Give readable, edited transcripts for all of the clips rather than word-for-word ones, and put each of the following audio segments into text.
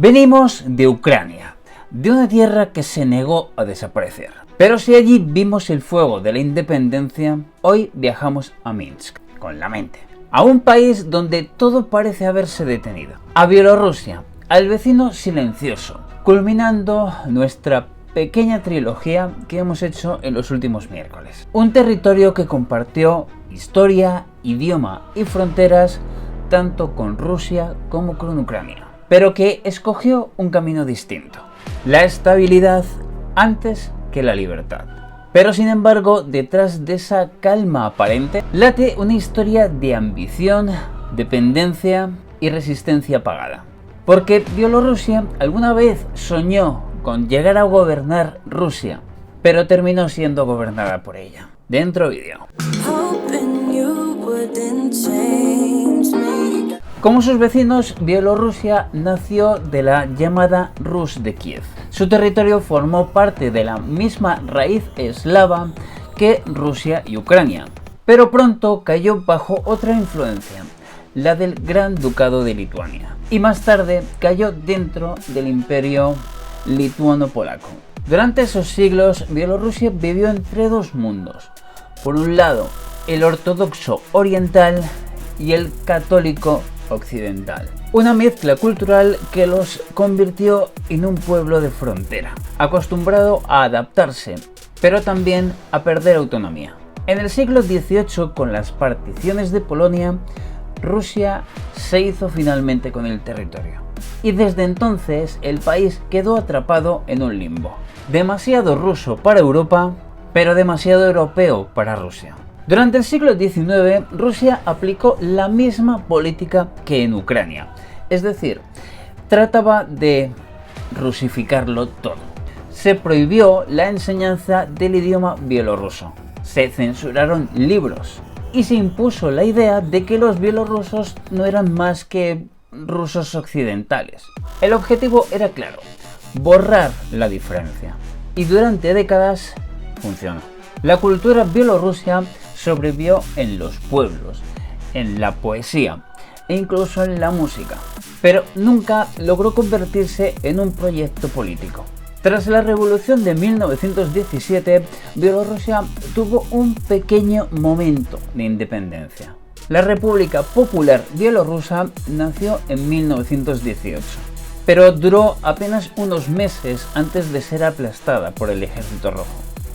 Venimos de Ucrania, de una tierra que se negó a desaparecer. Pero si allí vimos el fuego de la independencia, hoy viajamos a Minsk, con la mente. A un país donde todo parece haberse detenido. A Bielorrusia, al vecino silencioso, culminando nuestra pequeña trilogía que hemos hecho en los últimos miércoles. Un territorio que compartió historia, idioma y fronteras tanto con Rusia como con Ucrania, pero que escogió un camino distinto: la estabilidad antes que la libertad. Pero sin embargo, detrás de esa calma aparente, late una historia de ambición, dependencia y resistencia pagada. Porque Bielorrusia alguna vez soñó con llegar a gobernar Rusia, pero terminó siendo gobernada por ella. Dentro vídeo. Como sus vecinos, Bielorrusia nació de la llamada Rus de Kiev. Su territorio formó parte de la misma raíz eslava que Rusia y Ucrania, pero pronto cayó bajo otra influencia, la del Gran Ducado de Lituania, y más tarde cayó dentro del Imperio Lituano-Polaco. Durante esos siglos, Bielorrusia vivió entre dos mundos. Por un lado, el ortodoxo oriental y el católico occidental. Una mezcla cultural que los convirtió en un pueblo de frontera, acostumbrado a adaptarse, pero también a perder autonomía. En el siglo XVIII, con las particiones de Polonia, Rusia se hizo finalmente con el territorio. Y desde entonces el país quedó atrapado en un limbo. Demasiado ruso para Europa, pero demasiado europeo para Rusia. Durante el siglo XIX, Rusia aplicó la misma política que en Ucrania. Es decir, trataba de rusificarlo todo. Se prohibió la enseñanza del idioma bielorruso. Se censuraron libros. Y se impuso la idea de que los bielorrusos no eran más que rusos occidentales. El objetivo era claro: borrar la diferencia. Y durante décadas funcionó. La cultura bielorrusa sobrevivió en los pueblos, en la poesía e incluso en la música, pero nunca logró convertirse en un proyecto político. Tras la revolución de 1917, Bielorrusia tuvo un pequeño momento de independencia. La República Popular Bielorrusa nació en 1918, pero duró apenas unos meses antes de ser aplastada por el Ejército Rojo.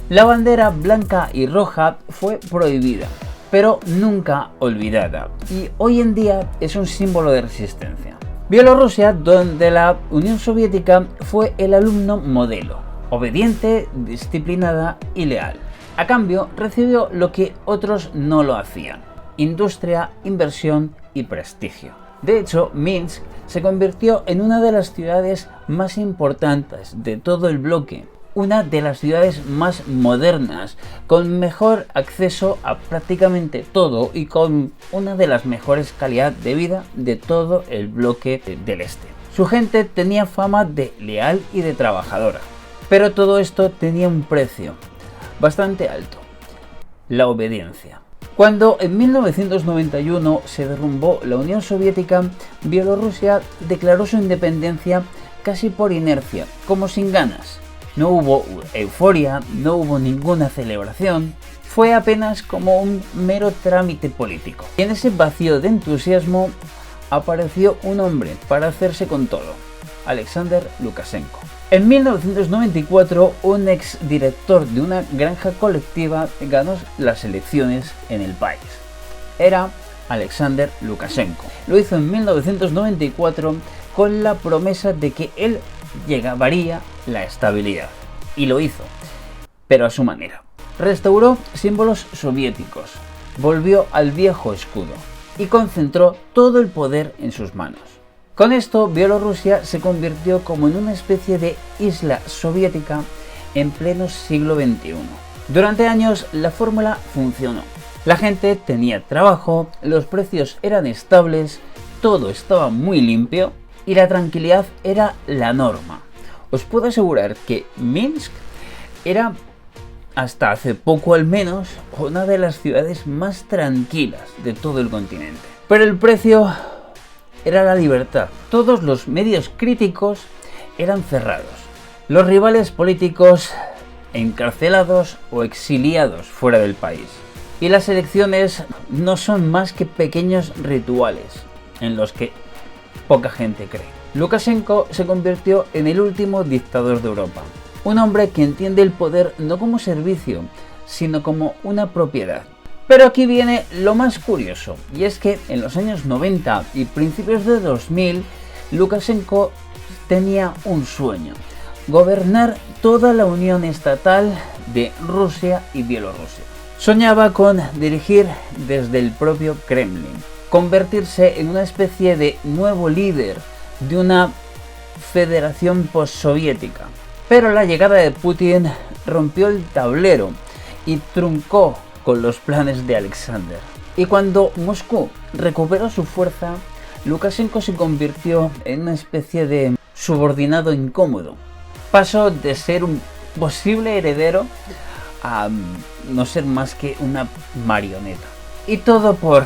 La bandera blanca y roja fue prohibida, pero nunca olvidada, y hoy en día es un símbolo de resistencia. Bielorrusia, donde la Unión Soviética fue el alumno modelo, obediente, disciplinada y leal. A cambio, recibió lo que otros no lo hacían: industria, inversión y prestigio. De hecho, Minsk se convirtió en una de las ciudades más importantes de todo el bloque, una de las ciudades más modernas, con mejor acceso a prácticamente todo y con una de las mejores calidades de vida de todo el bloque del este. Su gente tenía fama de leal y de trabajadora, pero todo esto tenía un precio bastante alto: la obediencia. Cuando en 1991 se derrumbó la Unión Soviética, Bielorrusia declaró su independencia casi por inercia, como sin ganas. No hubo euforia, no hubo ninguna celebración, fue apenas como un mero trámite político. Y en ese vacío de entusiasmo apareció un hombre para hacerse con todo: Alexander Lukashenko. En 1994, un exdirector de una granja colectiva ganó las elecciones en el país. Era Alexander Lukashenko. Lo hizo en 1994 con la promesa de que él llevaría la estabilidad. Y lo hizo, pero a su manera. Restauró símbolos soviéticos, volvió al viejo escudo y concentró todo el poder en sus manos. Con esto, Bielorrusia se convirtió como en una especie de isla soviética en pleno siglo XXI. Durante años la fórmula funcionó. La gente tenía trabajo, los precios eran estables, todo estaba muy limpio y la tranquilidad era la norma. Os puedo asegurar que Minsk era, hasta hace poco al menos, una de las ciudades más tranquilas de todo el continente. Pero el precio era la libertad. Todos los medios críticos eran cerrados. Los rivales políticos encarcelados o exiliados fuera del país. Y las elecciones no son más que pequeños rituales en los que poca gente cree. Lukashenko se convirtió en el último dictador de Europa. Un hombre que entiende el poder no como servicio, sino como una propiedad. Pero aquí viene lo más curioso, y es que en los años 90 y principios de 2000, Lukashenko tenía un sueño: gobernar toda la unión estatal de Rusia y Bielorrusia. Soñaba con dirigir desde el propio Kremlin, convertirse en una especie de nuevo líder de una federación postsoviética. Pero la llegada de Putin rompió el tablero y truncó con los planes de Alexander. Y cuando Moscú recuperó su fuerza, Lukashenko se convirtió en una especie de subordinado incómodo. Pasó de ser un posible heredero a no ser más que una marioneta. Y todo por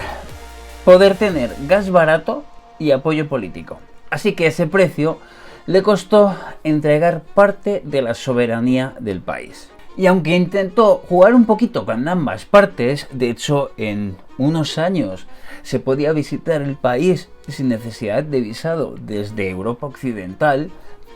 poder tener gas barato y apoyo político. Así que ese precio le costó entregar parte de la soberanía del país. Y aunque intentó jugar un poquito con ambas partes, de hecho en unos años se podía visitar el país sin necesidad de visado desde Europa Occidental,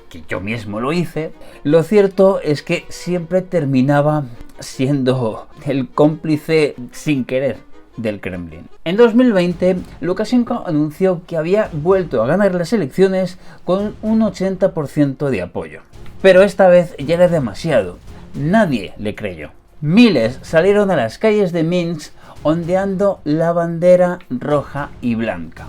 que yo mismo lo hice, lo cierto es que siempre terminaba siendo el cómplice sin querer del Kremlin. En 2020, Lukashenko anunció que había vuelto a ganar las elecciones con un 80% de apoyo. Pero esta vez ya era demasiado. Nadie le creyó. Miles salieron a las calles de Minsk ondeando la bandera roja y blanca,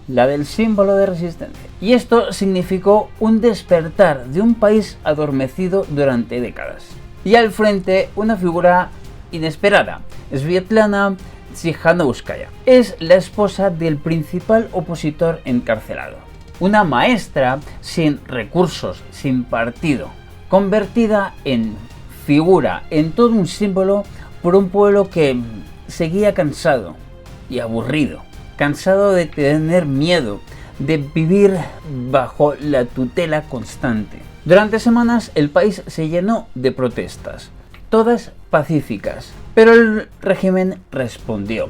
la del símbolo de resistencia. Y esto significó un despertar de un país adormecido durante décadas. Y al frente, una figura inesperada, Svetlana Tsikhanouskaya. Es la esposa del principal opositor encarcelado. Una maestra sin recursos, sin partido, convertida en figura, en todo un símbolo por un pueblo que seguía cansado y aburrido, cansado de tener miedo, de vivir bajo la tutela constante. Durante semanas el país se llenó de protestas, todas pacíficas, pero el régimen respondió,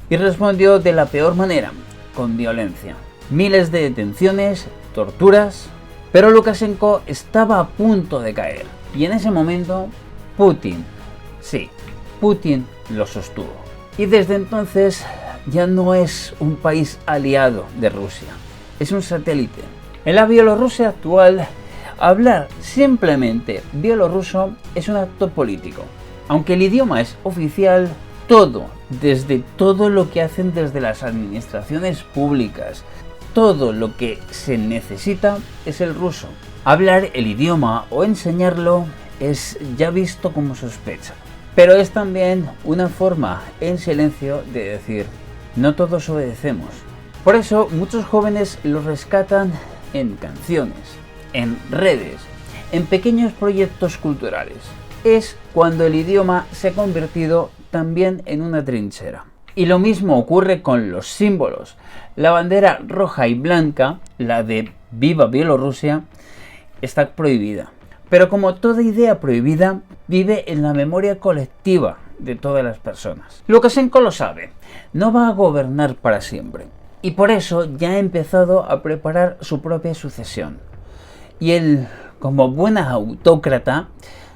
y respondió de la peor manera, con violencia. Miles de detenciones, torturas, pero Lukashenko estaba a punto de caer. Y en ese momento, Putin lo sostuvo. Y desde entonces ya no es un país aliado de Rusia, es un satélite. En la Bielorrusia actual, hablar simplemente bielorruso es un acto político. Aunque el idioma es oficial, desde todo lo que hacen desde las administraciones públicas, todo lo que se necesita es el ruso. Hablar el idioma o enseñarlo es ya visto como sospecha. Pero es también una forma en silencio de decir, no todos obedecemos. Por eso muchos jóvenes lo rescatan en canciones, en redes, en pequeños proyectos culturales. Es cuando el idioma se ha convertido también en una trinchera. Y lo mismo ocurre con los símbolos. La bandera roja y blanca, la de Viva Bielorrusia, está prohibida. Pero como toda idea prohibida, vive en la memoria colectiva de todas las personas. Lukashenko lo sabe, no va a gobernar para siempre. Y por eso ya ha empezado a preparar su propia sucesión. Y él, como buena autócrata,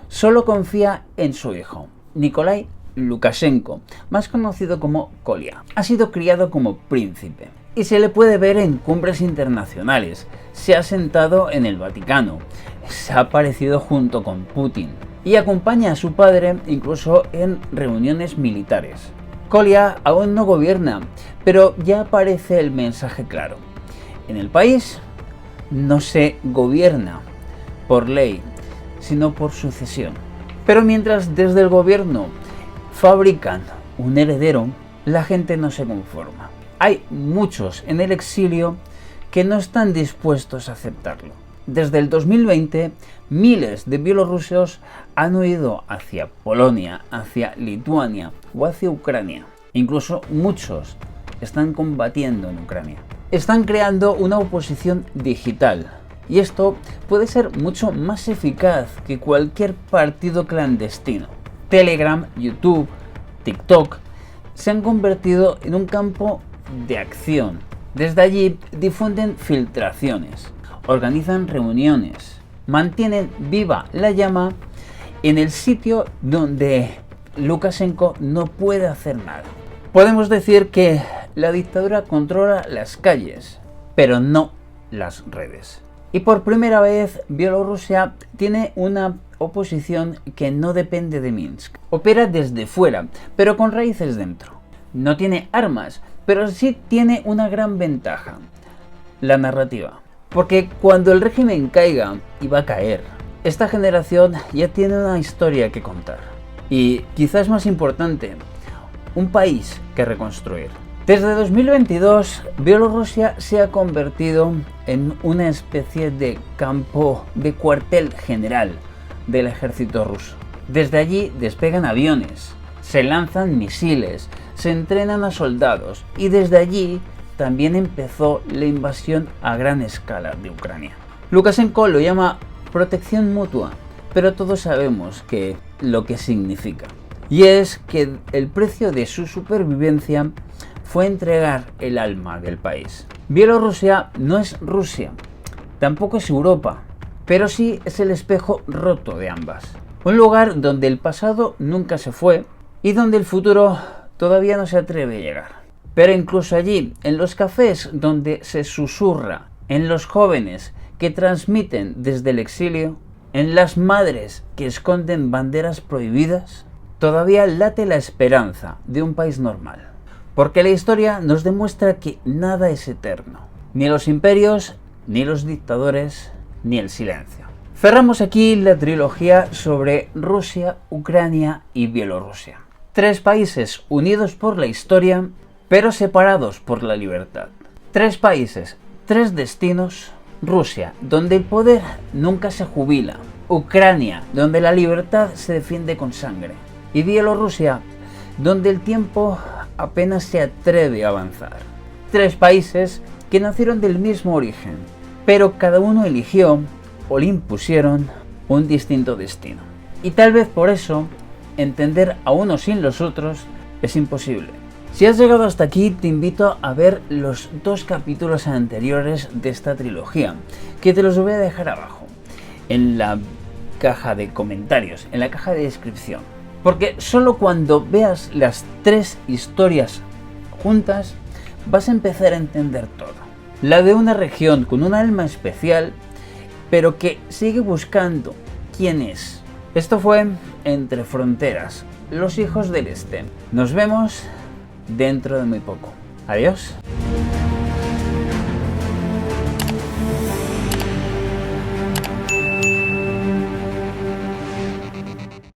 solo confía en su hijo, Nikolai Lukashenko, más conocido como Kolia. Ha sido criado como príncipe y se le puede ver en cumbres internacionales. Se ha sentado en el Vaticano, se ha aparecido junto con Putin y acompaña a su padre incluso en reuniones militares. Kolia aún no gobierna, pero ya aparece el mensaje claro. En el país no se gobierna por ley, sino por sucesión. Pero mientras desde el gobierno fabrican un heredero, la gente no se conforma. Hay muchos en el exilio que no están dispuestos a aceptarlo. Desde el 2020, miles de bielorrusos han huido hacia Polonia, hacia Lituania o hacia Ucrania. Incluso muchos están combatiendo en Ucrania. están creando una oposición digital. Y esto puede ser mucho más eficaz que cualquier partido clandestino. Telegram, YouTube, TikTok se han convertido en un campo de acción. Desde allí difunden filtraciones, organizan reuniones, mantienen viva la llama en el sitio donde Lukashenko no puede hacer nada. Podemos decir que la dictadura controla las calles, pero no las redes. Y por primera vez Bielorrusia tiene una oposición que no depende de Minsk. Opera desde fuera, pero con raíces dentro. No tiene armas, pero sí tiene una gran ventaja: la narrativa. Porque cuando el régimen caiga, y va a caer, esta generación ya tiene una historia que contar. Y quizás más importante, un país que reconstruir. Desde 2022, Bielorrusia se ha convertido en una especie de campo de cuartel general del ejército ruso. Desde allí despegan aviones, se lanzan misiles, se entrenan a soldados y desde allí también empezó la invasión a gran escala de Ucrania. Lukashenko lo llama protección mutua, pero todos sabemos lo que significa. Y es que el precio de su supervivencia fue entregar el alma del país. Bielorrusia no es Rusia, tampoco es Europa, pero sí es el espejo roto de ambas. Un lugar donde el pasado nunca se fue y donde el futuro todavía no se atreve a llegar. Pero incluso allí, en los cafés donde se susurra, en los jóvenes que transmiten desde el exilio, en las madres que esconden banderas prohibidas, todavía late la esperanza de un país normal. Porque la historia nos demuestra que nada es eterno. Ni los imperios, ni los dictadores, ni el silencio. Cerramos aquí la trilogía sobre Rusia, Ucrania y Bielorrusia. 3 países unidos por la historia, pero separados por la libertad. 3 países, 3 destinos. Rusia, donde el poder nunca se jubila. Ucrania, donde la libertad se defiende con sangre. Y Bielorrusia, donde el tiempo apenas se atreve a avanzar. 3 países que nacieron del mismo origen, pero cada uno eligió o le impusieron un distinto destino. Y tal vez por eso, entender a uno sin los otros es imposible. Si has llegado hasta aquí, te invito a ver los 2 capítulos anteriores de esta trilogía, que te los voy a dejar abajo, en la caja de comentarios, en la caja de descripción. Porque solo cuando veas las 3 historias juntas, vas a empezar a entender todo. La de una región con un alma especial, pero que sigue buscando quién es. Esto fue Entre Fronteras, los hijos del Este. Nos vemos dentro de muy poco. Adiós.